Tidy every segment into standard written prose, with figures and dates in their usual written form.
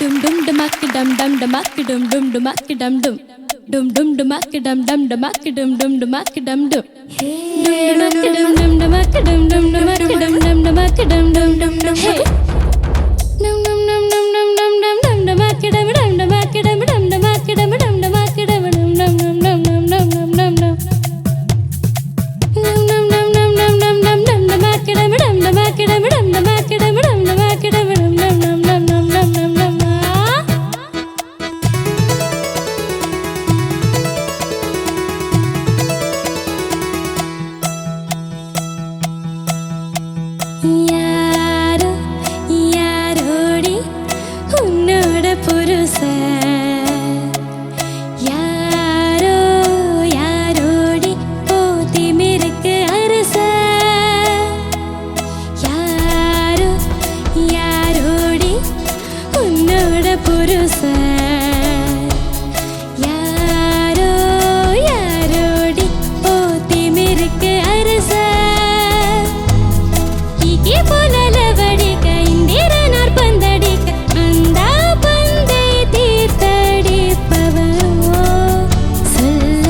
Dum dum dumak dum dum dumak dum dum dumak dum dum. Dum dum dumak dum dum dumak dum dum dumak dum dum. Hey dum dum dumak dum dum dumak dum dum dumak dum dum dum dum. Hey dum dum dum dum dum dum dum dum dumak dum dum dumak dum dum dumak dum dum dumak dum dum dum dum dum dum dum dum dum dum. Dum dum dum dum dum dum dum dum dumak dum dum dumak dum dum dumak dum dum dumak dum dum dum dum dum dum dum dum dum. யாரோ யாரோடி உன்னோட புருஷ யாரோ யாரோடி போத்திமிருக்கு அரச யாரோ யாரோடி உன்னோட புருஷ யாரோ யாரோடி போத்திமிருக்கு அரச போலவடிக்க இந்திரனார் பந்தடிக்க அந்த பந்தை தீர்த்தடிப்பவோ சொல்ல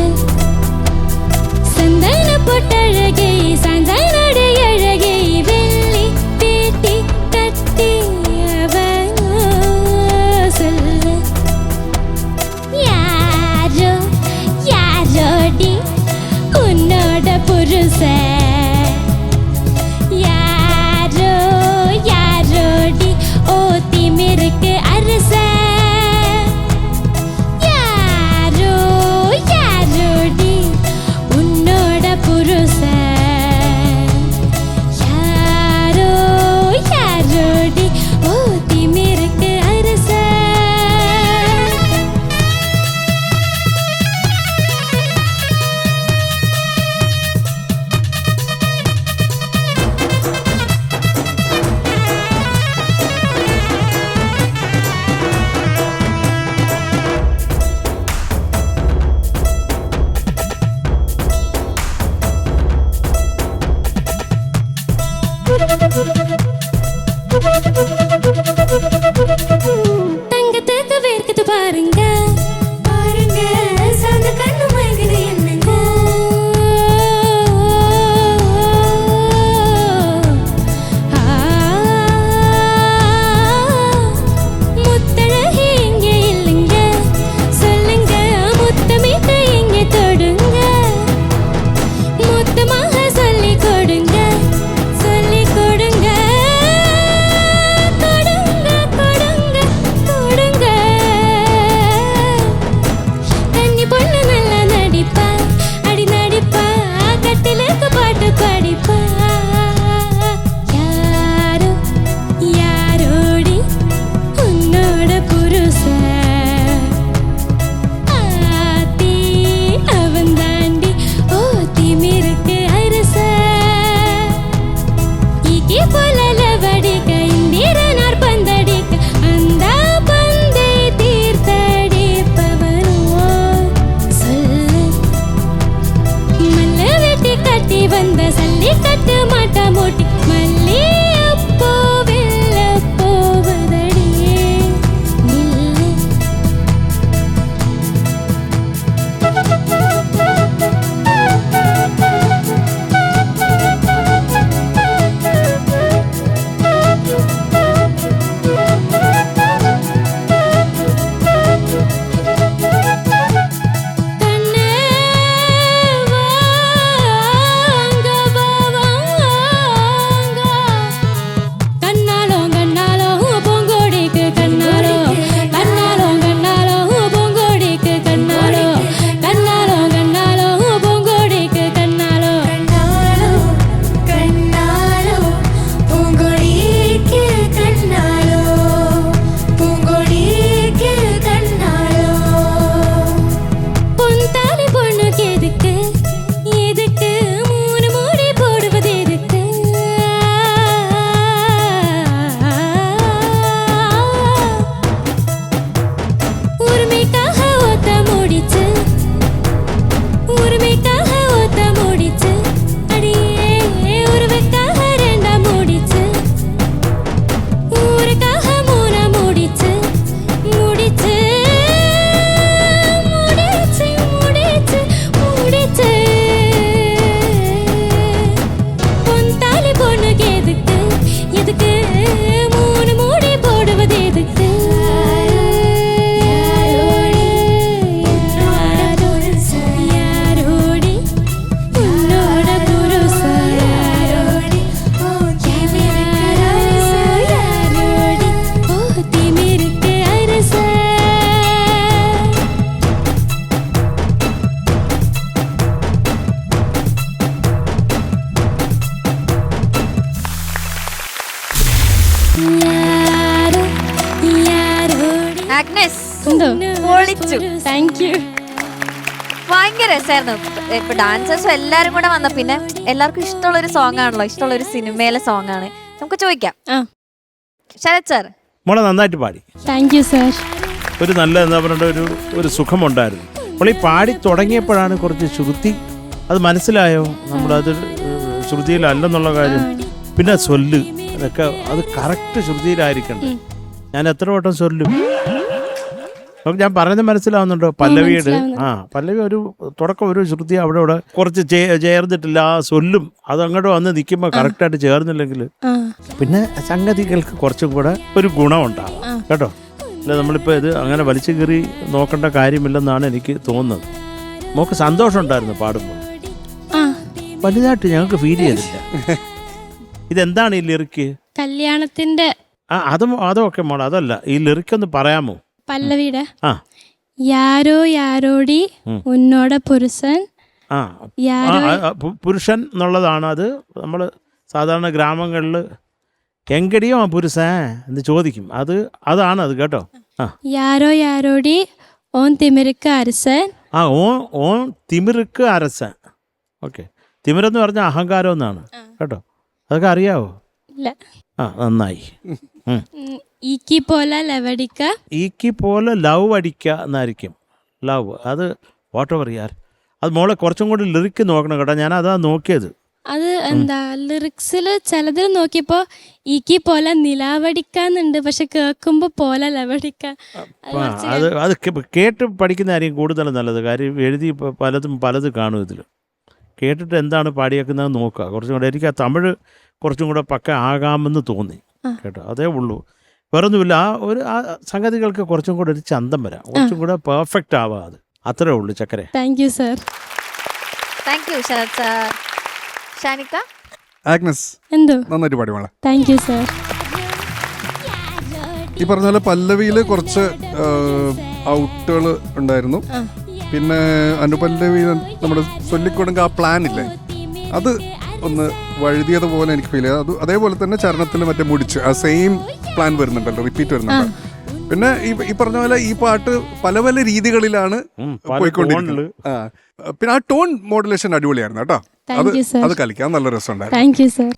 சந்தன பொட்டழகை சந்தன நடை அழகை வெள்ளி பேட்டி கட்டியவனோ சொல்ல ആഗ്നസ് എന്തോ പൊളിച്ചു. Thank you. ഭയങ്കര രസമായിരുന്നു. ഇപ്പൊ ഡാൻസേഴ്സും എല്ലാരും കൂടെ വന്ന പിന്നെ എല്ലാവർക്കും ഇഷ്ടമുള്ള ഒരു സോങ് ആണല്ലോ, ഇഷ്ടമുള്ള ഒരു സിനിമയിലെ സോങ് ആണ്. നമുക്ക് ചോദിക്കാം. ശരത് സാർ മോളെ നന്നായിട്ട് പാടി. Thank you sir. ഒരു നല്ല എന്താ പറയുക ഒരു സുഖമുണ്ടായിരുന്നു. അപ്പോൾ ഈ പാടി തുടങ്ങിയപ്പോഴാണ് കുറച്ച് ശ്രുതി അത് മനസ്സിലായോ, നമ്മളത് ശ്രുതിയിലല്ലെന്നുള്ള കാര്യം. പിന്നെ സൊല്ല് അതൊക്കെ അത് കറക്റ്റ് ശ്രുതിയിലായിരിക്കണ്ടേ. ഞാൻ എത്ര വട്ടം സൊല്ലും ഞാൻ പറയുന്നത് മനസ്സിലാവുന്നുണ്ടോ? പല്ലവിയുടെ പല്ലവി ഒരു തുടക്കം ഒരു ശ്രുതി അവിടെ ഇവിടെ കുറച്ച് ചേർന്നിട്ടില്ല. ആ സൊല്ലും അത് അങ്ങോട്ട് വന്ന് നിൽക്കുമ്പോൾ കറക്റ്റായിട്ട് ചേർന്നില്ലെങ്കിൽ പിന്നെ സംഗതികൾക്ക് കുറച്ചും കൂടെ ഒരു ഗുണമുണ്ടാവും കേട്ടോ. അല്ല നമ്മളിപ്പോൾ ഇത് അങ്ങനെ വലിച്ചു കീറി നോക്കേണ്ട കാര്യമില്ലെന്നാണ് എനിക്ക് തോന്നുന്നത്. നമുക്ക് സന്തോഷം ഉണ്ടായിരുന്നു പാടുമ്പോൾ, വലുതായിട്ട് ഞങ്ങൾക്ക് ഫീൽ ചെയ്തില്ല. ഇതെന്താണ് ഈ ലിറിക്ക്? കല്യാണത്തിന്റെ അതൊക്കെ മോളെ അതല്ല, ഈ ലിറിക്ക് ഒന്ന് പറയാമോ? പല്ലവിയുടെ യാരോ യാരോടി ഉന്നോട പുരുഷൻ. പുരുഷൻ എന്നുള്ളതാണ്. അത് നമ്മൾ സാധാരണ ഗ്രാമങ്ങളിൽ എങ്കടിയോ പുരുഷൻ എന്ന് ചോദിക്കും. അതാണ് അത് കേട്ടോ. യാരോ യാരോടി ഓൻ തിമിർക്ക് അരസൻ. ഓൻ തിമിർക്ക് അരസൻ. ഓക്കെ, തിമിരെന്ന് പറഞ്ഞാൽ അഹങ്കാരം എന്നാണ് കേട്ടോ. അതൊക്കെ അറിയാവോ? ഇല്ല. നന്നായി. ഈക്കി പോലെ ലവടിക്ക. ഈക്കി പോലെ ലവ് അടിക്ക എന്നായിരിക്കും. ലവ് അത് വാട്ട് എവർ യാർ. അത് മോളെ കുറച്ചും കൂടി ലിറിക്ക് നോക്കണം കേട്ടോ. ഞാൻ അതാ നോക്കിയത്. അത് എന്താ ലിറിക്സിൽ ചിലതിൽ നോക്കിയപ്പോ ഈക്കി പോലെ നിലാവടിക്കാന്നുണ്ട്, പക്ഷെ കേൾക്കുമ്പോ പോലെ ലവടിക്ക. അത് കേട്ട് പഠിക്കുന്നതായിരിക്കും കൂടുതൽ നല്ലത്. കാര്യം എഴുതി പലത് കാണും. ഇതിൽ കേട്ടിട്ട് എന്താണ് പാടിയേക്കുന്നത് നോക്കുക. കുറച്ചും കൂടെ എനിക്ക് ആ തമിഴ് കുറച്ചും കൂടെ പക്ക ആകാമെന്ന് തോന്നി കേട്ടോ. അതേ ഉള്ളൂ, വേറൊന്നുമില്ല. ആ സംഗതികൾക്ക് കുറച്ചും കൂടെ ഒരു ചന്തം വരാം, കുറച്ചും കൂടെ പെർഫെക്റ്റ് ആവാം. അത് അത്രേ ഉള്ളൂ ചക്കരെ. Thank you sir. Thank you Sarath sir. Shanika Agnes എന്തോ നന്നായിട്ട് പാടി മോളെ. Thank you sir. ഈ പറഞ്ഞ പോലെ പല്ലവിയിൽ കുറച്ച് ഔട്ടുകൾ ഉണ്ടായിരുന്നു. പിന്നെ അനുപല്ലവി നമ്മുടെ ചൊല്ലിക്കൊടുങ്ക ആ പ്ലാൻ ഇല്ലേ, അത് ഒന്ന് വഴുതിയതുപോലെ എനിക്ക് ഫീൽ ചെയ്തു. അതേപോലെ തന്നെ ചരണത്തിൽ മറ്റേ മുടിച്ച് ആ സെയിം പ്ലാൻ വരുന്നുണ്ടല്ലോ, റിപ്പീറ്റ് വരുന്നുണ്ട്. പിന്നെ ഈ പറഞ്ഞ പോലെ ഈ പാട്ട് പല പല രീതികളിലാണ് പോയിക്കൊണ്ടിരിക്കുന്നത്. പിന്നെ ആ ടോൺ മോഡുലേഷൻ അടിപൊളിയായിരുന്നു കേട്ടോ. അത് കളിക്കാൻ നല്ല രസമുണ്ടായിരുന്നു. Thank you sir.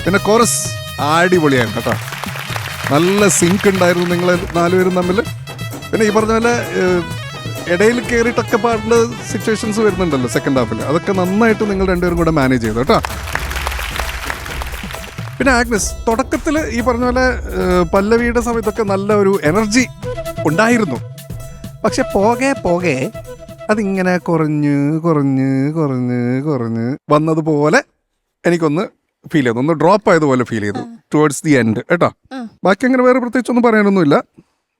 പിന്നെ കോറസ് അടിപൊളിയായിരുന്നു കേട്ടോ. നല്ല സിങ്ക് ഉണ്ടായിരുന്നു നിങ്ങൾ നാലുപേരും തമ്മിൽ. പിന്നെ ഈ പറഞ്ഞ പോലെ ഇടയിൽ കയറിയിട്ടൊക്കെ പാടേണ്ട സിറ്റുവേഷൻസ് വരുന്നുണ്ടല്ലോ സെക്കൻഡ് ഹാഫിൽ. അതൊക്കെ നന്നായിട്ട് നിങ്ങൾ രണ്ടുപേരും കൂടെ മാനേജ് ചെയ്തു കേട്ടോ. പിന്നെ ആഗ്നസ് തുടക്കത്തിൽ ഈ പറഞ്ഞ പോലെ പല്ലവിയുടെ സമയത്തൊക്കെ നല്ല ഒരു എനർജി ഉണ്ടായിരുന്നു. പക്ഷെ പോകെ അതിങ്ങനെ കുറഞ്ഞ് കുറഞ്ഞ് കുറഞ്ഞ് കുറഞ്ഞ് വന്നതുപോലെ എനിക്കൊന്ന് ഫീൽ ചെയ്തു, ഒന്ന് ഡ്രോപ്പ് ആയതുപോലെ ഫീൽ ചെയ്തു ടുവേർഡ്സ് ദി എൻഡ് കേട്ടോ. ബാക്കി അങ്ങനെ വേറെ പ്രത്യേകിച്ചൊന്നും പറയാനൊന്നുമില്ല.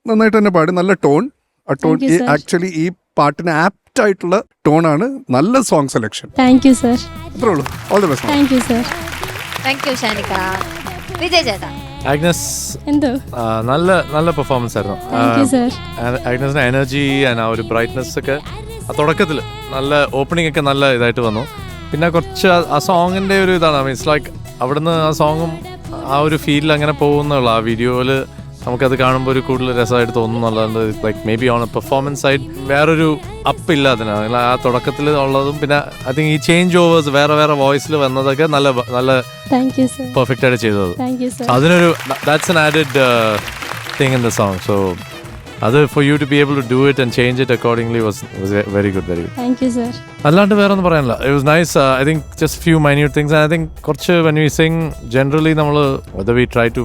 നന്നായിട്ട് തന്നെ പാടി, നല്ല ടോൺ. ആ ടോൺ ആക്ച്വലി ഈ പാട്ടിന് ആപ്റ്റ് ആയിട്ടുള്ള ടോണാണ്. നല്ല song selection. Thank you sir. അത്രേ ഉള്ളൂ. All the best. Thank you sir. Thank you Shanika. Vijay ചേട്ടാ ആഗ്നസ് എന്തോ നല്ല പെർഫോമൻസ് ആയിരുന്നു. ആഗ്നസിന്റെ എനർജി ആ ഒരു ബ്രൈറ്റ്നെസ് ഒക്കെ ആ തുടക്കത്തിൽ നല്ല ഓപ്പണിംഗ് ഒക്കെ നല്ല ഇതായിട്ട് വന്നു. പിന്നെ കുറച്ച് ആ സോങ്ങിന്റെ ഒരു ഇതാണ്, മീൻസ് ലൈക്ക് അവിടുന്ന് ആ സോങ്ങും ആ ഒരു ഫീലിൽ അങ്ങനെ പോകുന്നുള്ള ആ വീഡിയോയിൽ നമുക്കത് കാണുമ്പോൾ ഒരു കൂടുതൽ രസമായിട്ട് തോന്നുന്നുള്ളത്. Like maybe on a performance side വേറൊരു അപ്പ് ഇല്ല അതിന്. ആ തുടക്കത്തിൽ ഉള്ളതും പിന്നെ ഐ തിങ്ക് ഈ ചേഞ്ച് ഓവേഴ്സ് വേറെ വോയിസിൽ വന്നതൊക്കെ നല്ല പെർഫെക്റ്റ് ആയിട്ട് ചെയ്തത്. അതിനൊരു that's an added thing in the song. So അത് for you to be able to do it and change it accordingly was very good, very good. Thank you sir. അല്ലാണ്ട് വേറെ ഒന്നും പറയാനില്ല. It was nice. I think just few minute things. I think കുറച്ച് when we sing generally നമ്മൾ whether we try to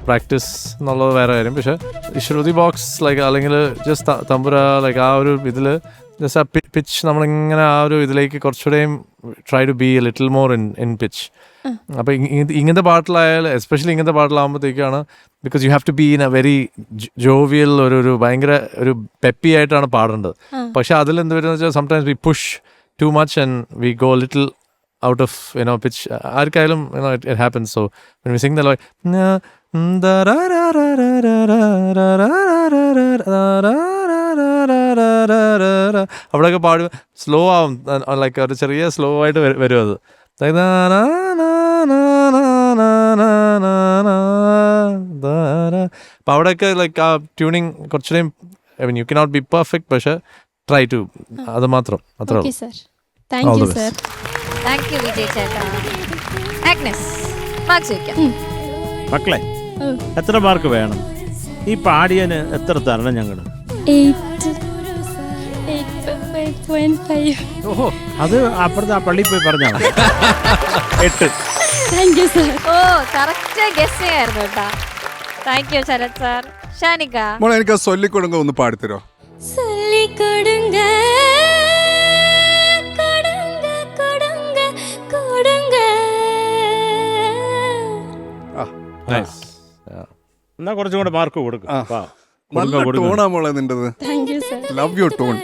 practice എന്നുള്ളത് വേറെ കാര്യം. പക്ഷേ ഈ ശ്രുതി ബോക്സ് ലൈക്ക് അല്ലെങ്കിൽ ജസ്റ്റ് തമ്പുര ലൈക്ക് ആ ഒരു ഇതിൽ ജസ്റ്റ് ആ പിച്ച് നമ്മളിങ്ങനെ ആ ഒരു ഇതിലേക്ക് കുറച്ചുകൂടെയും try to be a little more in pitch. അപ്പോൾ ഇങ്ങനത്തെ പാട്ടിലായാലും എസ്പെഷ്യലി ഇങ്ങനത്തെ പാട്ടിലാകുമ്പോഴത്തേക്കാണ് because you have to be in a very jovial ഒരു ഭയങ്കര ഒരു പെപ്പി ആയിട്ടാണ് പാടേണ്ടത്. പക്ഷെ അതിലെന്ത് വരുന്നത് വെച്ചാൽ sometimes we push too much and we go little out of pitch. ആർക്കായാലും it happens. So when we sing the like അവിടെയൊക്കെ പാടും സ്ലോ ആവും, ലൈക്ക് ഒരു ചെറിയ സ്ലോ ആയിട്ട് വരും അത്. അപ്പം അവിടെയൊക്കെ ലൈക്ക് ആ ട്യൂണിങ് കുറച്ചുകൂടെയും I mean you cannot be perfect, പക്ഷെ ട്രൈ ടു, അത് മാത്രം അത്രേ ഓക്കെ ഉള്ളൂ. Sir, thank All you the sir. Thank you Vijay ചേട്ടാ. ആഗ്നസ്, മാർക്ക് ചോദിക്കാം. മക്കളെ ഓ. എത്ര മാർക്ക് വേണം? ഈ പാടിയന് എത്ര തരണം ഞങ്ങൾ? 8.5. ഓഹോ, അത് അപ്പുറത്ത് ആ പള്ളിയിൽ പോയി പറഞ്ഞാൽ മതി. 8. Thank you sir. ഓ കറക്റ്റ് ഗസ്സിംഗ് ആയിരുന്നു കേട്ടാ. Thank you Sarath sir. Shanika, മോളെ എനിക്ക് ആ ചൊല്ലിക്കൊടുങ്ക ഒന്ന് പാടിത്തരോ? சொல்லி கொடுங்க கொடுங்க கொடுங்க கொடுங்க. Nice. Yeah. എന്നാ കുറച്ചും കൂടെ മാർക്ക് കൊടുക്കും. ആ. നല്ല ടോണാ മോളെ നിന്റത്. Thank you sir. Love your tone.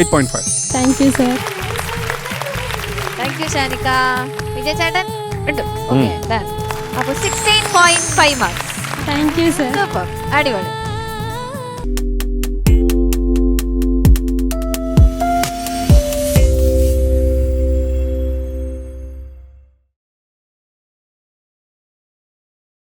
8.5. Thank you sir. Thank you Shanika. Vijay ചേട്ടൻ ഉണ്ട്. ഓക്കെ, അപ്പൊ 16.5 marks. Thank you sir. Super, അടിപൊളി.